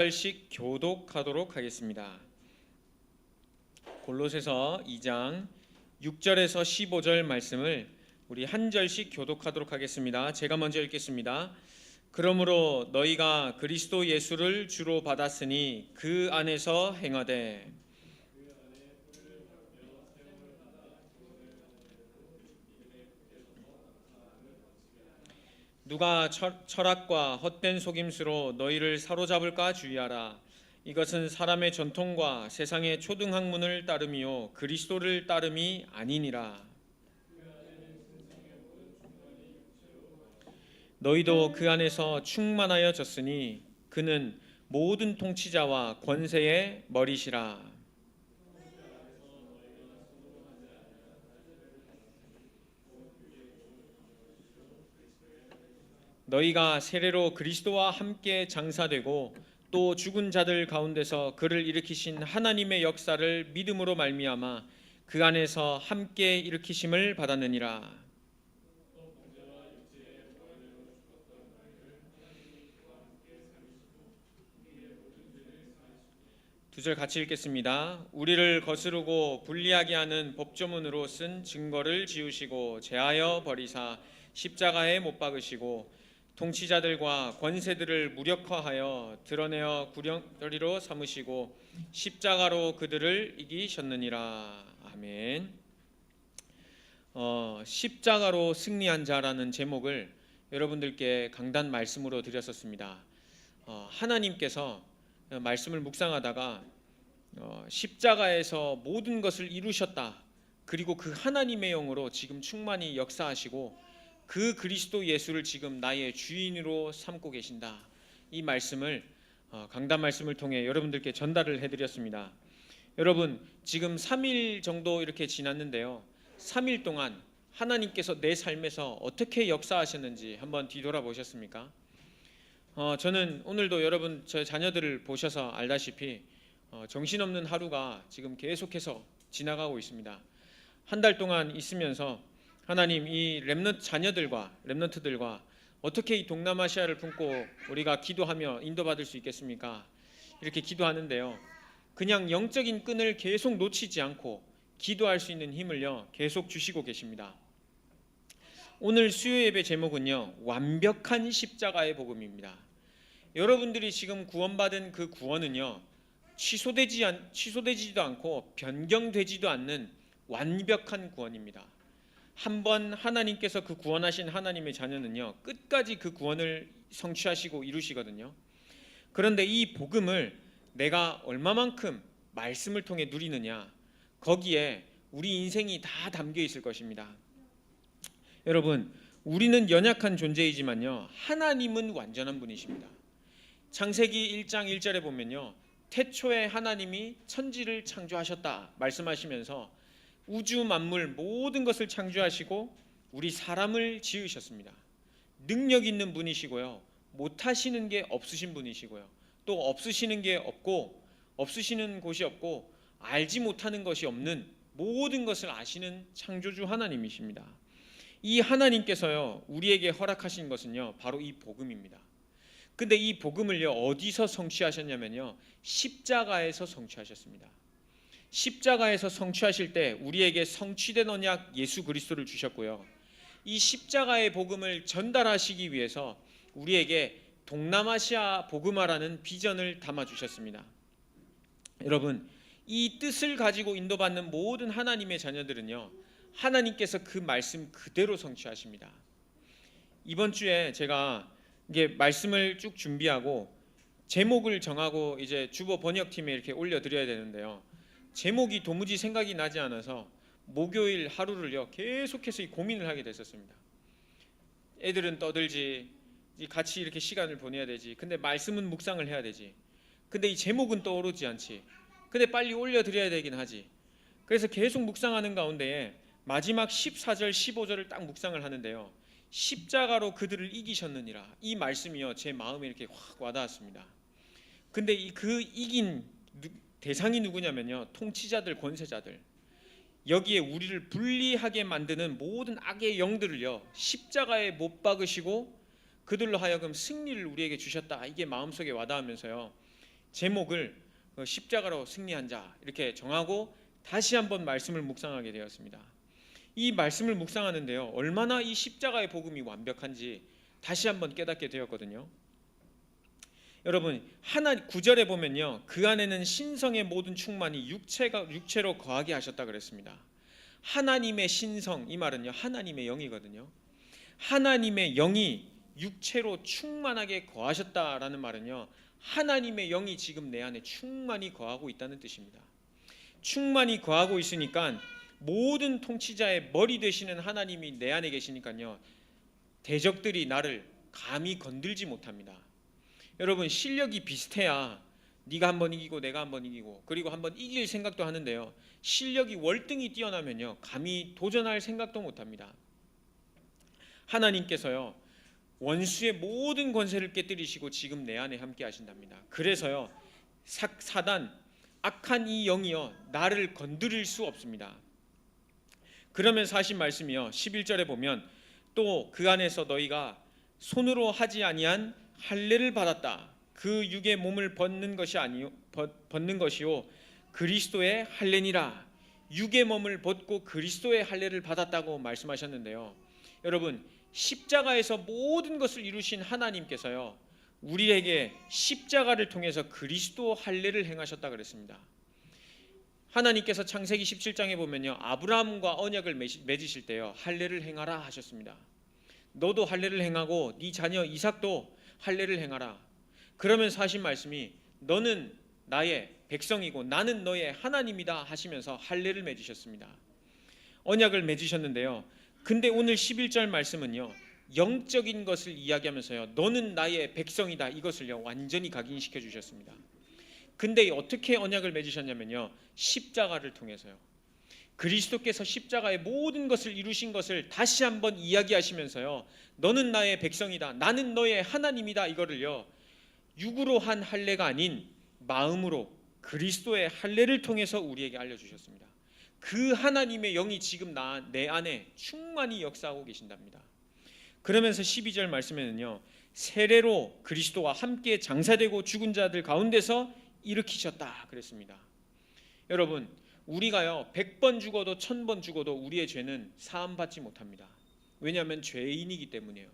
절씩 교독하도록 하겠습니다. 골로새서 2장 6절에서 15절 말씀을 우리 한 절씩 교독하도록 하겠습니다. 제가 먼저 읽겠습니다. 그러므로 너희가 그리스도 예수를 주로 받았으니 그 안에서 행하되 누가 철학과 헛된 속임수로 너희를 사로잡을까 주의하라. 이것은 사람의 전통과 세상의 초등학문을 따름이요 그리스도를 따름이 아니니라. 너희도 그 안에서 충만하여졌으니 그는 모든 통치자와 권세의 머리시라. 너희가 세례로 그리스도와 함께 장사되고 또 죽은 자들 가운데서 그를 일으키신 하나님의 역사를 믿음으로 말미암아 그 안에서 함께 일으키심을 받았느니라. 두 절 같이 읽겠습니다. 우리를 거스르고 불리하게 하는 법조문으로 쓴 증거를 지우시고 제하여 버리사 십자가에 못 박으시고 통치자들과 권세들을 무력화하여 드러내어 구령거리로 삼으시고 십자가로 그들을 이기셨느니라. 아멘. 십자가로 승리한 자라는 제목을 여러분들께 강단 말씀으로 드렸었습니다. 하나님께서 말씀을 묵상하다가 십자가에서 모든 것을 이루셨다. 그리고 그 하나님의 영으로 지금 충만히 역사하시고 그 그리스도 예수를 지금 나의 주인으로 삼고 계신다. 이 말씀을 강단 말씀을 통해 여러분들께 전달을 해드렸습니다. 여러분 지금 3일 정도 이렇게 지났는데요. 3일 동안 하나님께서 내 삶에서 어떻게 역사하셨는지 한번 뒤돌아보셨습니까? 저는 오늘도 여러분 저 자녀들을 보셔서 알다시피 정신없는 하루가 지금 계속해서 지나가고 있습니다. 한 달 동안 있으면서 하나님 이 렘넌트들과 어떻게 이 동남아시아를 품고 우리가 기도하며 인도받을 수 있겠습니까? 이렇게 기도하는데요. 그냥 영적인 끈을 계속 놓치지 않고 기도할 수 있는 힘을요 계속 주시고 계십니다. 오늘 수요 예배 제목은요 완벽한 십자가의 복음입니다. 여러분들이 지금 구원받은 그 구원은요 취소되지도 않고 변경되지도 않는 완벽한 구원입니다. 한번 하나님께서 그 구원하신 하나님의 자녀는요 끝까지 그 구원을 성취하시고 이루시거든요. 그런데 이 복음을 내가 얼마만큼 말씀을 통해 누리느냐, 거기에 우리 인생이 다 담겨 있을 것입니다. 여러분 우리는 연약한 존재이지만요 하나님은 완전한 분이십니다. 창세기 1장 1절에 보면요 태초에 하나님이 천지를 창조하셨다 말씀하시면서 우주 만물 모든 것을 창조하시고 우리 사람을 지으셨습니다. 능력 있는 분이시고요 못하시는 게 없으신 분이시고요 또 없으시는 게 없고 없으시는 곳이 없고 알지 못하는 것이 없는 모든 것을 아시는 창조주 하나님이십니다. 이 하나님께서요 우리에게 허락하신 것은요 바로 이 복음입니다. 근데 이 복음을요 어디서 성취하셨냐면요 십자가에서 성취하셨습니다. 십자가에서 성취하실 때 우리에게 성취된 언약 예수 그리스도를 주셨고요. 이 십자가의 복음을 전달하시기 위해서 우리에게 동남아시아 복음화라는 비전을 담아 주셨습니다. 여러분 이 뜻을 가지고 인도받는 모든 하나님의 자녀들은요 하나님께서 그 말씀 그대로 성취하십니다. 이번 주에 제가 이게 말씀을 쭉 준비하고 제목을 정하고 이제 주보 번역팀에 이렇게 올려드려야 되는데요. 제목이 도무지 생각이 나지 않아서 목요일 하루를요 계속해서 이 고민을 하게 됐었습니다. 애들은 떠들지, 같이 이렇게 시간을 보내야 되지. 근데 말씀은 묵상을 해야 되지. 근데 이 제목은 떠오르지 않지. 근데 빨리 올려드려야 되긴 하지. 그래서 계속 묵상하는 가운데에 마지막 14절 15절을 딱 묵상을 하는데요 십자가로 그들을 이기셨느니라 이 말씀이요 제 마음에 이렇게 확 와닿았습니다. 근데 그 이긴 대상이 누구냐면요 통치자들 권세자들, 여기에 우리를 불리하게 만드는 모든 악의 영들을요 십자가에 못 박으시고 그들로 하여금 승리를 우리에게 주셨다. 이게 마음속에 와닿으면서요 제목을 십자가로 승리한 자 이렇게 정하고 다시 한번 말씀을 묵상하게 되었습니다. 이 말씀을 묵상하는데요, 얼마나 이 십자가의 복음이 완벽한지 다시 한번 깨닫게 되었거든요. 여러분, 하나 9절에 보면요, 그 안에는 신성의 모든 충만이 육체로 거하게 하셨다 그랬습니다. 하나님의 신성, 이 말은요 하나님의 영이거든요. 하나님의 영이 육체로 충만하게 거하셨다라는 말은요, 하나님의 영이 지금 내 안에 충만히 거하고 있다는 뜻입니다. 충만히 거하고 있으니까 모든 통치자의 머리 되시는 하나님이 내 안에 계시니까요, 대적들이 나를 감히 건들지 못합니다. 여러분, 실력이 비슷해야 네가 한번 이기고 내가 한번 이기고 그리고 한번 이길 생각도 하는데요, 실력이 월등히 뛰어나면요 감히 도전할 생각도 못합니다. 하나님께서요 원수의 모든 권세를 깨뜨리시고 지금 내 안에 함께 하신답니다. 그래서요 사단 악한 이 영이요 나를 건드릴 수 없습니다. 그러면서 하신 말씀이요 11절에 보면 또 그 안에서 너희가 손으로 하지 아니한 할례를 받았다. 그 육의 몸을 벗는 것이요 그리스도의 할례니라. 육의 몸을 벗고 그리스도의 할례를 받았다고 말씀하셨는데요, 여러분, 십자가에서 모든 것을 이루신 하나님께서요 우리에게 십자가를 통해서 그리스도 할례를 행하셨다 그랬습니다. 하나님께서 창세기 17장에 보면요, 아브라함과 언약을 맺으실 때요 할례를 행하라 하셨습니다. 너도 할례를 행하고 네 자녀 이삭도 할례를 행하라. 그러면서 하신 말씀이 너는 나의 백성이고 나는 너의 하나님이다 하시면서 할례를 맺으셨습니다. 언약을 맺으셨는데요, 근데 오늘 11절 말씀은요 영적인 것을 이야기하면서요 너는 나의 백성이다 이것을요 완전히 각인시켜 주셨습니다. 근데 어떻게 언약을 맺으셨냐면요, 십자가를 통해서요. 그리스도께서 십자가의 모든 것을 이루신 것을 다시 한번 이야기하시면서요 너는 나의 백성이다, 나는 너의 하나님이다, 이거를요 육으로 한 할례가 아닌 마음으로 그리스도의 할례를 통해서 우리에게 알려주셨습니다. 그 하나님의 영이 지금 내 안에 충만히 역사하고 계신답니다. 그러면서 12절 말씀에는요 세례로 그리스도와 함께 장사되고 죽은 자들 가운데서 일으키셨다 그랬습니다. 여러분, 우리가요 100번 죽어도 1000번 죽어도 우리의 죄는 사함받지 못합니다. 왜냐하면 죄인이기 때문이에요.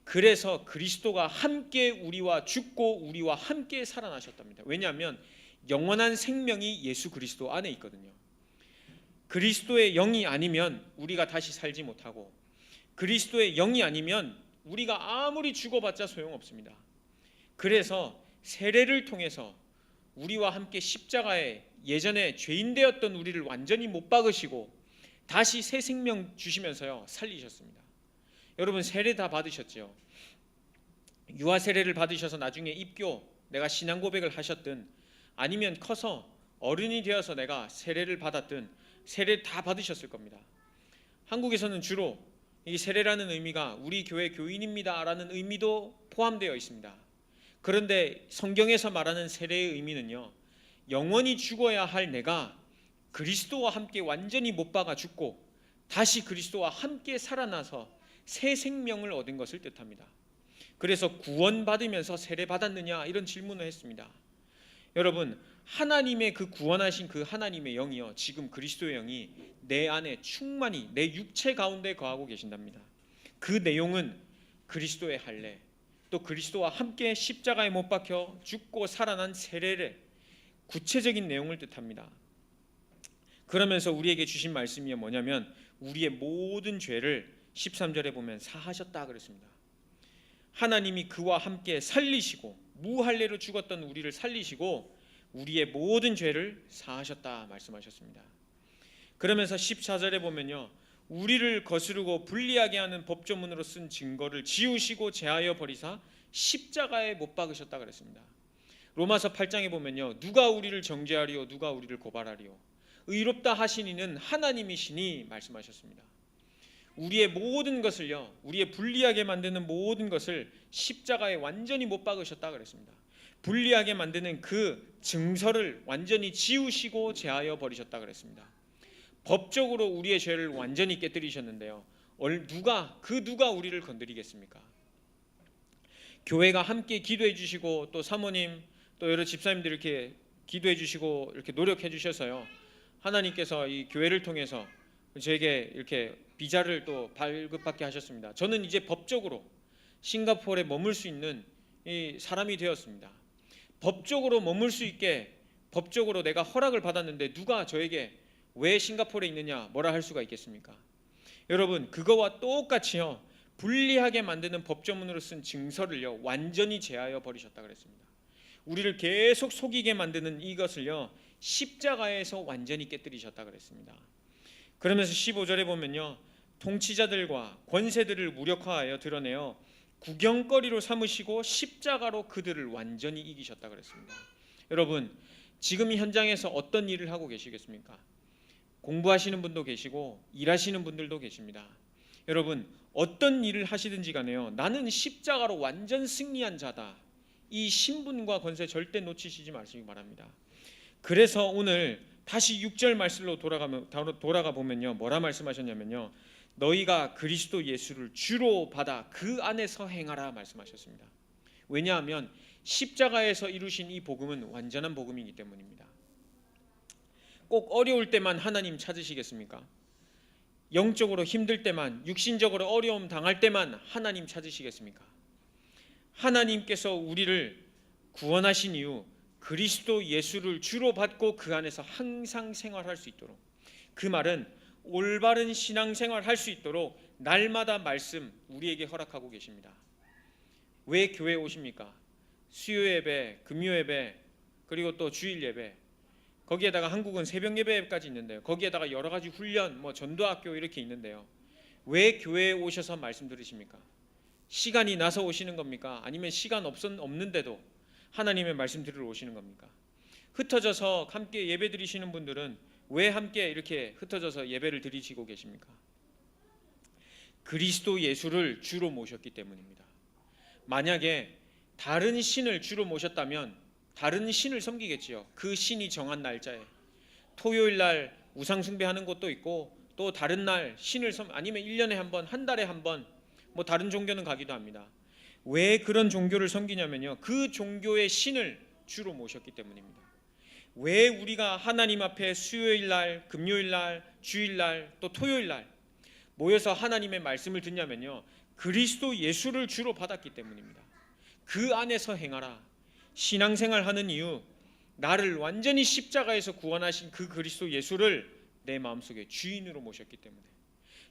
그래서 그리스도가 함께 우리와 죽고 우리와 함께 살아나셨답니다. 왜냐하면 영원한 생명이 예수 그리스도 안에 있거든요. 그리스도의 영이 아니면 우리가 다시 살지 못하고, 그리스도의 영이 아니면 우리가 아무리 죽어봤자 소용없습니다. 그래서 세례를 통해서 우리와 함께 십자가에 예전에 죄인 되었던 우리를 완전히 못 박으시고 다시 새 생명 주시면서요 살리셨습니다. 여러분, 세례 다 받으셨죠? 유아 세례를 받으셔서 나중에 입교, 내가 신앙 고백을 하셨든 아니면 커서 어른이 되어서 내가 세례를 받았든 세례 다 받으셨을 겁니다. 한국에서는 주로 이 세례라는 의미가 우리 교회 교인입니다 라는 의미도 포함되어 있습니다. 그런데 성경에서 말하는 세례의 의미는요, 영원히 죽어야 할 내가 그리스도와 함께 완전히 못 박아 죽고 다시 그리스도와 함께 살아나서 새 생명을 얻은 것을 뜻합니다. 그래서 구원받으면서 세례 받았느냐 이런 질문을 했습니다. 여러분, 하나님의 그 구원하신 그 하나님의 영이요 지금 그리스도의 영이 내 안에 충만히 내 육체 가운데 거하고 계신답니다. 그 내용은 그리스도의 할례, 또 그리스도와 함께 십자가에 못 박혀 죽고 살아난 세례의 구체적인 내용을 뜻합니다. 그러면서 우리에게 주신 말씀이 뭐냐면 우리의 모든 죄를 13절에 보면 사하셨다 그랬습니다. 하나님이 그와 함께 살리시고 무할례로 죽었던 우리를 살리시고 우리의 모든 죄를 사하셨다 말씀하셨습니다. 그러면서 14절에 보면요, 우리를 거스르고 불리하게 하는 법조문으로 쓴 증거를 지우시고 제하여 버리사 십자가에 못 박으셨다 그랬습니다. 로마서 8장에 보면요, 누가 우리를 정죄하리요 누가 우리를 고발하리요 의롭다 하신 이는 하나님이시니 말씀하셨습니다. 우리의 모든 것을요, 우리의 불리하게 만드는 모든 것을 십자가에 완전히 못 박으셨다 그랬습니다. 불리하게 만드는 그 증서를 완전히 지우시고 제하여 버리셨다 그랬습니다. 법적으로 우리의 죄를 완전히 깨뜨리셨는데요, 누가 우리를 건드리겠습니까? 교회가 함께 기도해 주시고 또 사모님 또 여러 집사님들 이렇게 기도해 주시고 이렇게 노력해 주셔서요, 하나님께서 이 교회를 통해서 저에게 이렇게 비자를 또 발급받게 하셨습니다. 저는 이제 법적으로 싱가포르에 머물 수 있는 이 사람이 되었습니다. 법적으로 머물 수 있게 법적으로 내가 허락을 받았는데 누가 저에게 왜 싱가포르에 있느냐 뭐라 할 수가 있겠습니까? 여러분, 그거와 똑같이요, 불리하게 만드는 법조문으로 쓴 증서를요 완전히 제하여 버리셨다 그랬습니다. 우리를 계속 속이게 만드는 이것을요 십자가에서 완전히 깨뜨리셨다 그랬습니다. 그러면서 15절에 보면요, 통치자들과 권세들을 무력화하여 드러내어 구경거리로 삼으시고 십자가로 그들을 완전히 이기셨다 그랬습니다. 여러분, 지금 이 현장에서 어떤 일을 하고 계시겠습니까? 공부하시는 분도 계시고 일하시는 분들도 계십니다. 여러분, 어떤 일을 하시든지 간에요, 나는 십자가로 완전 승리한 자다, 이 신분과 권세 절대 놓치시지 마시기 바랍니다. 그래서 오늘 다시 6절 말씀으로 돌아가 보면요, 뭐라 말씀하셨냐면요, 너희가 그리스도 예수를 주로 받아 그 안에서 행하라 말씀하셨습니다. 왜냐하면 십자가에서 이루신 이 복음은 완전한 복음이기 때문입니다. 꼭 어려울 때만 하나님 찾으시겠습니까? 영적으로 힘들 때만, 육신적으로 어려움 당할 때만 하나님 찾으시겠습니까? 하나님께서 우리를 구원하신 이후 그리스도 예수를 주로 받고 그 안에서 항상 생활할 수 있도록, 그 말은 올바른 신앙생활 할 수 있도록 날마다 말씀 우리에게 허락하고 계십니다. 왜 교회에 오십니까? 수요 예배, 금요 예배, 그리고 또 주일 예배, 거기에다가 한국은 새벽 예배까지 있는데요, 거기에다가 여러 가지 훈련, 전도학교 이렇게 있는데요, 왜 교회에 오셔서 말씀 들으십니까? 시간이 나서 오시는 겁니까? 아니면 시간 없는데도 하나님의 말씀 들으러 오시는 겁니까? 흩어져서 함께 예배 드리시는 분들은 왜 함께 이렇게 흩어져서 예배를 드리시고 계십니까? 그리스도 예수를 주로 모셨기 때문입니다. 만약에 다른 신을 주로 모셨다면 다른 신을 섬기겠지요. 그 신이 정한 날짜에 토요일 날 우상 숭배하는 곳도 있고, 또 다른 날 신을 아니면 1년에 한 번, 한 달에 한 번, 다른 종교는 가기도 합니다. 왜 그런 종교를 섬기냐면요, 그 종교의 신을 주로 모셨기 때문입니다. 왜 우리가 하나님 앞에 수요일 날, 금요일 날, 주일 날, 또 토요일 날 모여서 하나님의 말씀을 듣냐면요, 그리스도 예수를 주로 받았기 때문입니다. 그 안에서 행하라. 신앙생활 하는 이유, 나를 완전히 십자가에서 구원하신 그 그리스도 예수를 내 마음속에 주인으로 모셨기 때문에,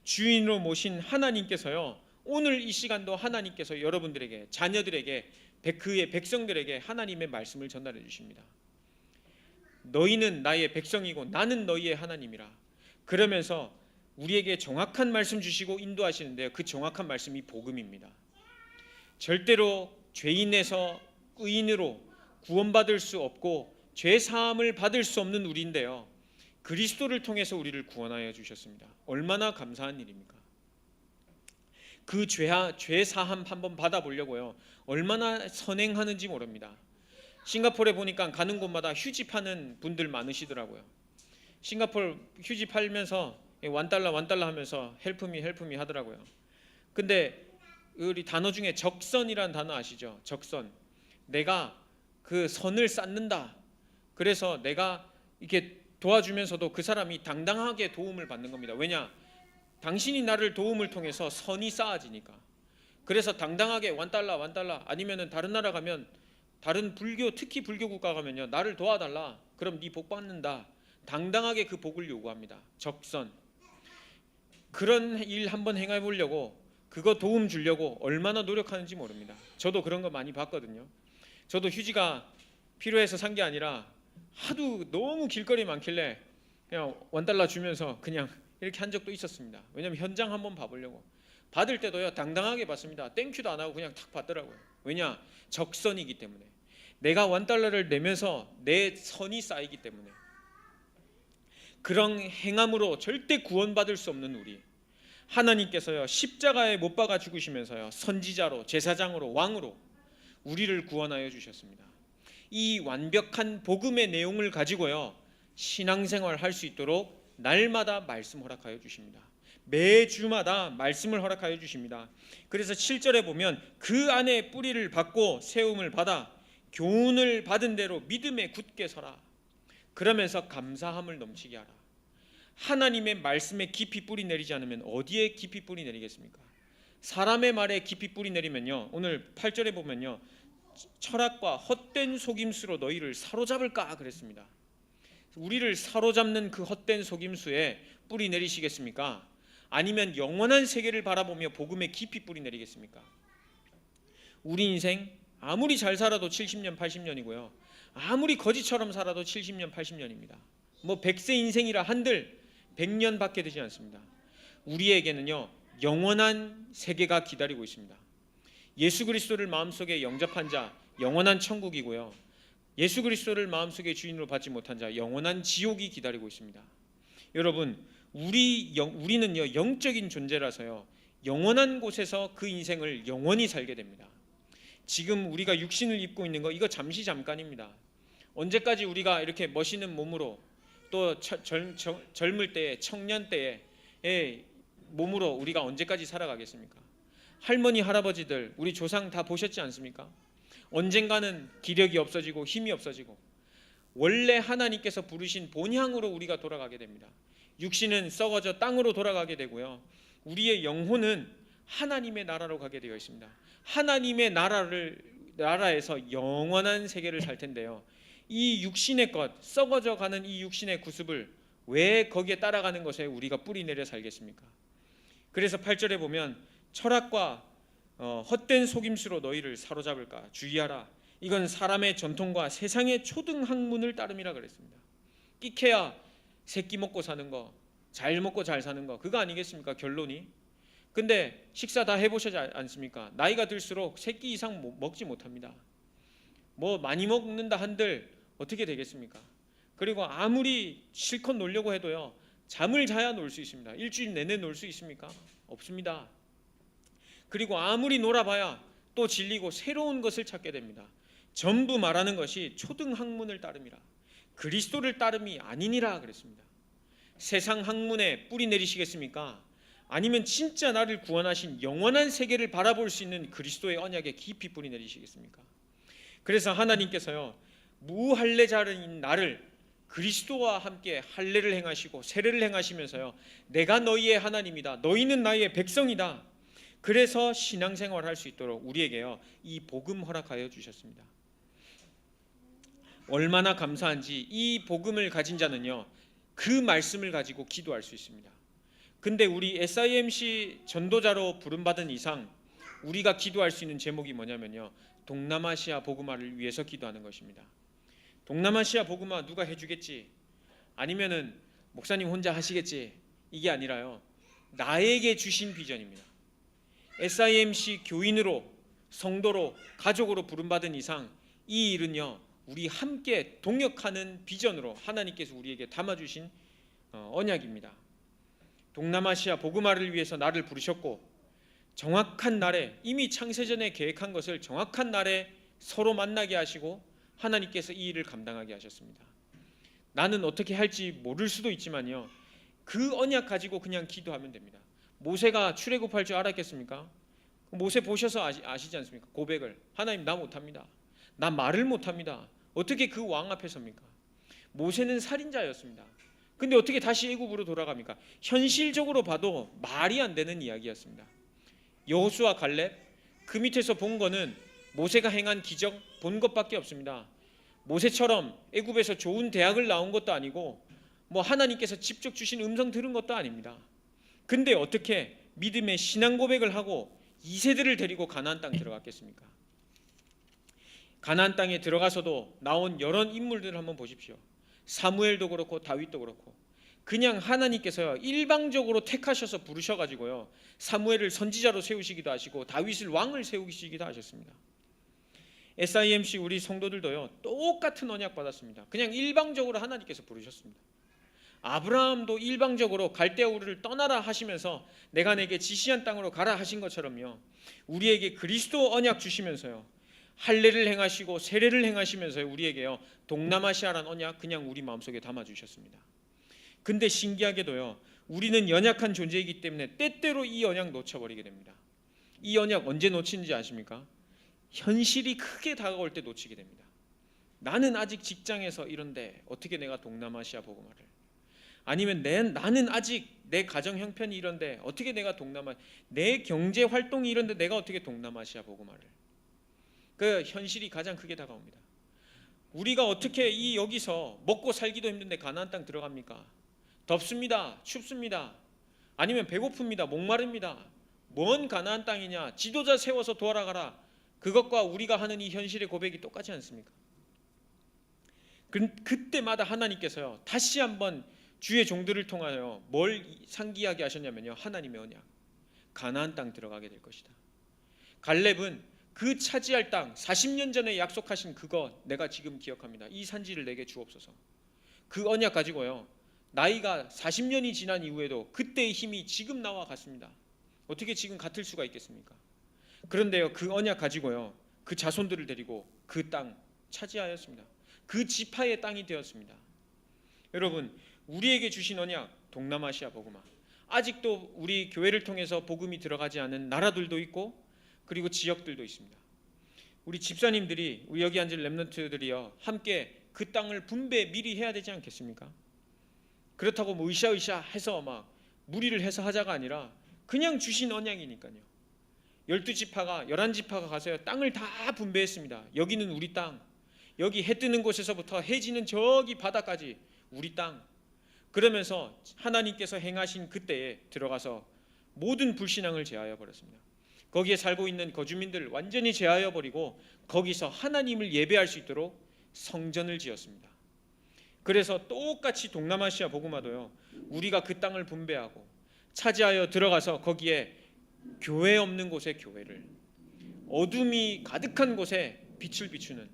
주인으로 모신 하나님께서요, 오늘 이 시간도 하나님께서 여러분들에게, 자녀들에게, 그의 백성들에게 하나님의 말씀을 전달해 주십니다. 너희는 나의 백성이고 나는 너희의 하나님이라. 그러면서 우리에게 정확한 말씀 주시고 인도하시는데요, 그 정확한 말씀이 복음입니다. 절대로 죄인에서 의인으로 구원받을 수 없고 죄 사함을 받을 수 없는 우리인데요, 그리스도를 통해서 우리를 구원하여 주셨습니다. 얼마나 감사한 일입니까? 그 죄 사함 한번 받아보려고요, 얼마나 선행하는지 모릅니다. 싱가포르에 보니까 가는 곳마다 휴지 파는 분들 많으시더라고요. 싱가포르 휴지 팔면서 $1 하면서 헬프미 하더라고요. 근데 우리 단어 중에 적선이라는 단어 아시죠? 적선. 내가 그 선을 쌓는다. 그래서 내가 이렇게 도와주면서도 그 사람이 당당하게 도움을 받는 겁니다. 왜냐? 당신이 나를 도움을 통해서 선이 쌓아지니까. 그래서 당당하게 $1 아니면은 다른 나라 가면, 다른 불교, 특히 불교 국가 가면요, 나를 도와달라. 그럼 네 복 받는다. 당당하게 그 복을 요구합니다. 적선. 그런 일 한번 행해 보려고, 그거 도움 주려고 얼마나 노력하는지 모릅니다. 저도 그런 거 많이 봤거든요. 저도 휴지가 필요해서 산 게 아니라 하도 너무 길거리 많길래 그냥 $1 주면서 그냥 이렇게 한 적도 있었습니다. 왜냐하면 현장 한번 봐보려고. 받을 때도요, 당당하게 받습니다. 땡큐도 안 하고 그냥 탁 받더라고요. 왜냐? 적선이기 때문에. 내가 $1를 내면서 내 선이 쌓이기 때문에. 그런 행함으로 절대 구원받을 수 없는 우리, 하나님께서요, 십자가에 못 박아 죽으시면서요, 선지자로, 제사장으로, 왕으로 우리를 구원하여 주셨습니다. 이 완벽한 복음의 내용을 가지고요, 신앙생활 할 수 있도록 날마다 말씀 허락하여 주십니다. 매주마다 말씀을 허락하여 주십니다. 그래서 7절에 보면 그 안에 뿌리를 받고 세움을 받아 교훈을 받은 대로 믿음에 굳게 서라. 그러면서 감사함을 넘치게 하라. 하나님의 말씀에 깊이 뿌리 내리지 않으면 어디에 깊이 뿌리 내리겠습니까? 사람의 말에 깊이 뿌리 내리면요, 오늘 8절에 보면요, 철학과 헛된 속임수로 너희를 사로잡을까 그랬습니다. 우리를 사로잡는 그 헛된 속임수에 뿌리 내리시겠습니까? 아니면 영원한 세계를 바라보며 복음에 깊이 뿌리 내리겠습니까? 우리 인생 아무리 잘 살아도 70년 80년이고요, 아무리 거지처럼 살아도 70년 80년입니다. 뭐 100세 인생이라 한들 100년밖에 되지 않습니다. 우리에게는요, 영원한 세계가 기다리고 있습니다. 예수 그리스도를 마음속에 영접한 자 영원한 천국이고요, 예수 그리스도를 마음속에 주인으로 받지 못한 자 영원한 지옥이 기다리고 있습니다. 여러분, 우리는요, 영적인 존재라서요, 영원한 곳에서 그 인생을 영원히 살게 됩니다. 지금 우리가 육신을 입고 있는 거, 이거 잠시 잠깐입니다. 언제까지 우리가 이렇게 멋있는 몸으로, 또 젊을 때에, 청년 때에 몸으로 우리가 언제까지 살아가겠습니까? 할머니 할아버지들, 우리 조상 다 보셨지 않습니까? 언젠가는 기력이 없어지고 힘이 없어지고 원래 하나님께서 부르신 본향으로 우리가 돌아가게 됩니다. 육신은 썩어져 땅으로 돌아가게 되고요, 우리의 영혼은 하나님의 나라로 가게 되어 있습니다. 하나님의 나라에서 영원한 세계를 살 텐데요, 이 육신의 것, 썩어져 가는 이 육신의 구습을 왜 거기에 따라가는 것에 우리가 뿌리 내려 살겠습니까? 그래서 8절에 보면 철학과 헛된 속임수로 너희를 사로잡을까 주의하라. 이건 사람의 전통과 세상의 초등 학문을 따름이라 그랬습니다. 끼케야 새끼 먹고 사는 거, 잘 먹고 잘 사는 거, 그거 아니겠습니까? 결론이. 근데 식사 다 해보셨지 않습니까? 나이가 들수록 새끼 이상 먹지 못합니다. 뭐 많이 먹는다 한들 어떻게 되겠습니까? 그리고 아무리 실컷 놀려고 해도요, 잠을 자야 놀 수 있습니다. 일주일 내내 놀 수 있습니까? 없습니다. 그리고 아무리 놀아봐야 또 질리고 새로운 것을 찾게 됩니다. 전부 말하는 것이 초등 학문을 따름이라, 그리스도를 따름이 아니니라 그랬습니다. 세상 학문에 뿌리 내리시겠습니까? 아니면 진짜 나를 구원하신 영원한 세계를 바라볼 수 있는 그리스도의 언약에 깊이 뿌리 내리시겠습니까? 그래서 하나님께서요, 무할례자인 나를 그리스도와 함께 할례를 행하시고 세례를 행하시면서요, 내가 너희의 하나님이다, 너희는 나의 백성이다, 그래서 신앙생활을 할 수 있도록 우리에게요, 이 복음 허락하여 주셨습니다. 얼마나 감사한지, 이 복음을 가진 자는요, 그 말씀을 가지고 기도할 수 있습니다. 근데 우리 SIMC 전도자로 부름받은 이상 우리가 기도할 수 있는 제목이 뭐냐면요, 동남아시아 복음화를 위해서 기도하는 것입니다. 동남아시아 복음화 누가 해주겠지, 아니면은 목사님 혼자 하시겠지, 이게 아니라요, 나에게 주신 비전입니다. SIMC 교인으로, 성도로, 가족으로 부름받은 이상 이 일은요, 우리 함께 동역하는 비전으로 하나님께서 우리에게 담아주신 언약입니다. 동남아시아 복음화를 위해서 나를 부르셨고, 정확한 날에, 이미 창세전에 계획한 것을 정확한 날에 서로 만나게 하시고 하나님께서 이 일을 감당하게 하셨습니다. 나는 어떻게 할지 모를 수도 있지만요, 그 언약 가지고 그냥 기도하면 됩니다. 모세가 출애굽할 줄 알았겠습니까? 모세 보셔서 아시지 않습니까? 고백을, 하나님 나 못합니다, 나 말을 못합니다. 어떻게 그 왕 앞에 섭니까? 모세는 살인자였습니다. 근데 어떻게 다시 애굽으로 돌아갑니까? 현실적으로 봐도 말이 안 되는 이야기였습니다. 여호수아 갈렙, 그 밑에서 본 거는 모세가 행한 기적 본 것밖에 없습니다. 모세처럼 애굽에서 좋은 대학을 나온 것도 아니고 뭐 하나님께서 직접 주신 음성 들은 것도 아닙니다. 근데 어떻게 믿음의 신앙 고백을 하고 2세들을 데리고 가나안 땅 들어갔겠습니까? 가나안 땅에 들어가서도 나온 여러 인물들을 한번 보십시오. 사무엘도 그렇고 다윗도 그렇고 그냥 하나님께서요, 일방적으로 택하셔서 부르셔가지고요, 사무엘을 선지자로 세우시기도 하시고 다윗을 왕을 세우시기도 하셨습니다. SIMC 우리 성도들도요, 똑같은 언약 받았습니다. 그냥 일방적으로 하나님께서 부르셨습니다. 아브라함도 일방적으로 갈대아 우르를 떠나라 하시면서 내가 내게 지시한 땅으로 가라 하신 것처럼요, 우리에게 그리스도 언약 주시면서요, 할례를 행하시고 세례를 행하시면서 우리에게요, 동남아시아란 언약 그냥 우리 마음속에 담아주셨습니다. 근데 신기하게도요, 우리는 연약한 존재이기 때문에 때때로 이 언약 놓쳐버리게 됩니다. 이 언약 언제 놓치는지 아십니까? 현실이 크게 다가올 때 놓치게 됩니다. 나는 아직 직장에서 이런데 어떻게 내가 동남아시아 복음화를, 아니면 나는 아직 내 가정 형편이 이런데 어떻게 내가 내 경제 활동이 이런데 내가 어떻게 동남아시아 복음화를. 그 현실이 가장 크게 다가옵니다. 우리가 어떻게 여기서 먹고 살기도 힘든데 가나안 땅 들어갑니까? 덥습니다. 춥습니다. 아니면 배고픕니다. 목마릅니다. 뭔 가나안 땅이냐? 지도자 세워서 돌아가라. 그것과 우리가 하는 이 현실의 고백이 똑같지 않습니까? 그때마다 하나님께서요, 다시 한번 주의 종들을 통하여 뭘 상기하게 하셨냐면요, 하나님의 언약, 가나안 땅 들어가게 될 것이다. 갈렙은 그 차지할 땅, 40년 전에 약속하신 그거 내가 지금 기억합니다. 이 산지를 내게 주옵소서. 그 언약 가지고요, 나이가 40년이 지난 이후에도 그때의 힘이 지금 나와 같습니다. 어떻게 지금 같을 수가 있겠습니까? 그런데요, 그 언약 가지고요, 그 자손들을 데리고 그 땅 차지하였습니다. 그 지파의 땅이 되었습니다. 여러분, 우리에게 주신 언약, 동남아시아 복음화, 아직도 우리 교회를 통해서 복음이 들어가지 않은 나라들도 있고 그리고 지역들도 있습니다. 우리 집사님들이, 우리 여기 앉은 렘넌트들이요, 함께 그 땅을 분배 미리 해야 되지 않겠습니까? 그렇다고 뭐 으쌰으쌰 해서 막 무리를 해서 하자가 아니라 그냥 주신 언약이니까요. 12지파가 11지파가 가서요, 땅을 다 분배했습니다. 여기는 우리 땅, 여기 해 뜨는 곳에서부터 해 지는 저기 바다까지 우리 땅. 그러면서 하나님께서 행하신 그때에 들어가서 모든 불신앙을 제하여 버렸습니다. 거기에 살고 있는 거주민들 완전히 제하여 버리고 거기서 하나님을 예배할 수 있도록 성전을 지었습니다. 그래서 똑같이 동남아시아 복음화도요, 우리가 그 땅을 분배하고 차지하여 들어가서 거기에 교회 없는 곳에 교회를, 어둠이 가득한 곳에 빛을 비추는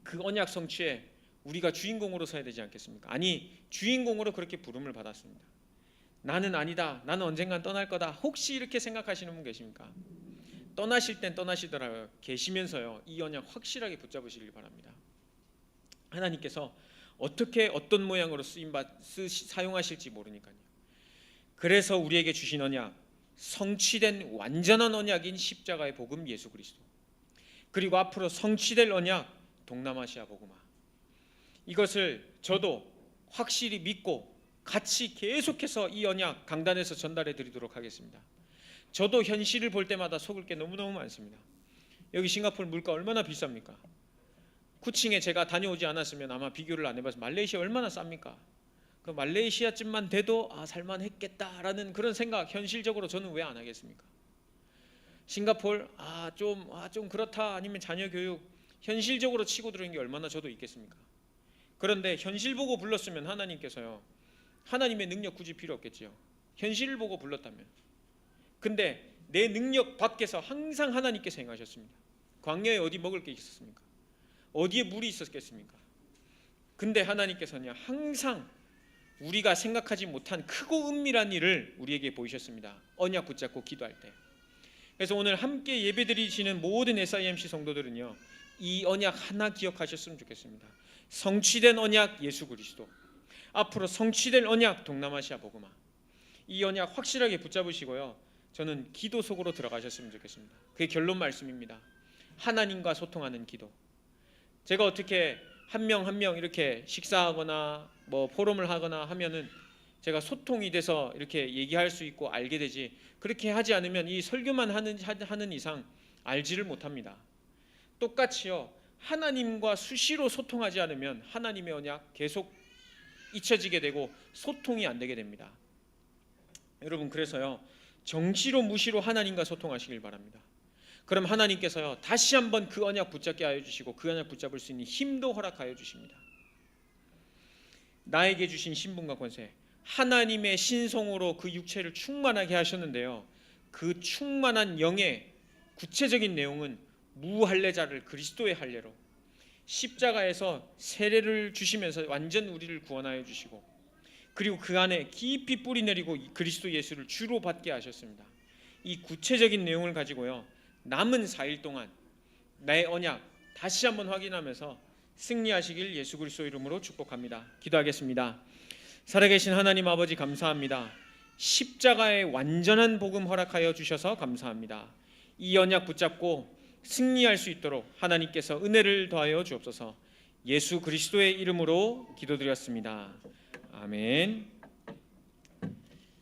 그 언약 성취에 우리가 주인공으로 서야 되지 않겠습니까? 아니, 주인공으로 그렇게 부름을 받았습니다. 나는 아니다, 나는 언젠간 떠날 거다, 혹시 이렇게 생각하시는 분 계십니까? 떠나실 땐 떠나시더라고요. 계시면서요, 이 언약 확실하게 붙잡으시길 바랍니다. 하나님께서 어떻게 어떤 모양으로 사용하실지 모르니까요. 그래서 우리에게 주신 언약, 성취된 완전한 언약인 십자가의 복음 예수 그리스도, 그리고 앞으로 성취될 언약 동남아시아 복음화, 이것을 저도 확실히 믿고 같이 계속해서 이 언약 강단에서 전달해 드리도록 하겠습니다. 저도 현실을 볼 때마다 속을 게 너무너무 많습니다. 여기 싱가포르 물가 얼마나 비쌉니까? 쿠칭에 제가 다녀오지 않았으면 아마 비교를 안 해봐서 말레이시아 얼마나 쌉니까? 그 말레이시아쯤만 돼도 살만했겠다라는 그런 생각 현실적으로 저는 왜 안 하겠습니까? 싱가포르 좀 그렇다, 아니면 자녀 교육 현실적으로 치고 들어온 게 얼마나 저도 있겠습니까? 그런데 현실 보고 불렀으면 하나님께서요, 하나님의 능력 굳이 필요 없겠지요. 현실을 보고 불렀다면. 근데 내 능력 밖에서 항상 하나님께서 행하셨습니다. 광야에 어디 먹을 게 있었습니까? 어디에 물이 있었겠습니까? 근데 하나님께서는 항상 우리가 생각하지 못한 크고 은밀한 일을 우리에게 보이셨습니다. 언약 붙잡고 기도할 때. 그래서 오늘 함께 예배드리시는 모든 SIMC 성도들은요, 이 언약 하나 기억하셨으면 좋겠습니다. 성취된 언약 예수 그리스도, 앞으로 성취될 언약 동남아시아 복음화, 이 언약 확실하게 붙잡으시고요, 저는 기도 속으로 들어가셨으면 좋겠습니다. 그게 결론 말씀입니다. 하나님과 소통하는 기도. 제가 어떻게 한 명 한 명 이렇게 식사하거나 뭐 포럼을 하거나 하면은 제가 소통이 돼서 이렇게 얘기할 수 있고 알게 되지, 그렇게 하지 않으면 이 설교만 하는 이상 알지를 못합니다. 똑같이요, 하나님과 수시로 소통하지 않으면 하나님의 언약 계속 잊혀지게 되고 소통이 안 되게 됩니다. 여러분, 그래서요, 정시로 무시로 하나님과 소통하시길 바랍니다. 그럼 하나님께서요, 다시 한번 그 언약 붙잡게 하여 주시고 그 언약 붙잡을 수 있는 힘도 허락하여 주십니다. 나에게 주신 신분과 권세, 하나님의 신성으로 그 육체를 충만하게 하셨는데요, 그 충만한 영의 구체적인 내용은 무할례자를 그리스도의 할례로, 십자가에서 세례를 주시면서 완전 우리를 구원하여 주시고, 그리고 그 안에 깊이 뿌리 내리고 그리스도 예수를 주로 받게 하셨습니다. 이 구체적인 내용을 가지고요, 남은 4일 동안 나의 언약 다시 한번 확인하면서 승리하시길 예수 그리스도 이름으로 축복합니다. 기도하겠습니다. 살아계신 하나님 아버지, 감사합니다. 십자가의 완전한 복음 허락하여 주셔서 감사합니다. 이 언약 붙잡고 승리할 수 있도록 하나님께서 은혜를 더하여 주옵소서. 예수 그리스도의 이름으로 기도드렸습니다. 아멘.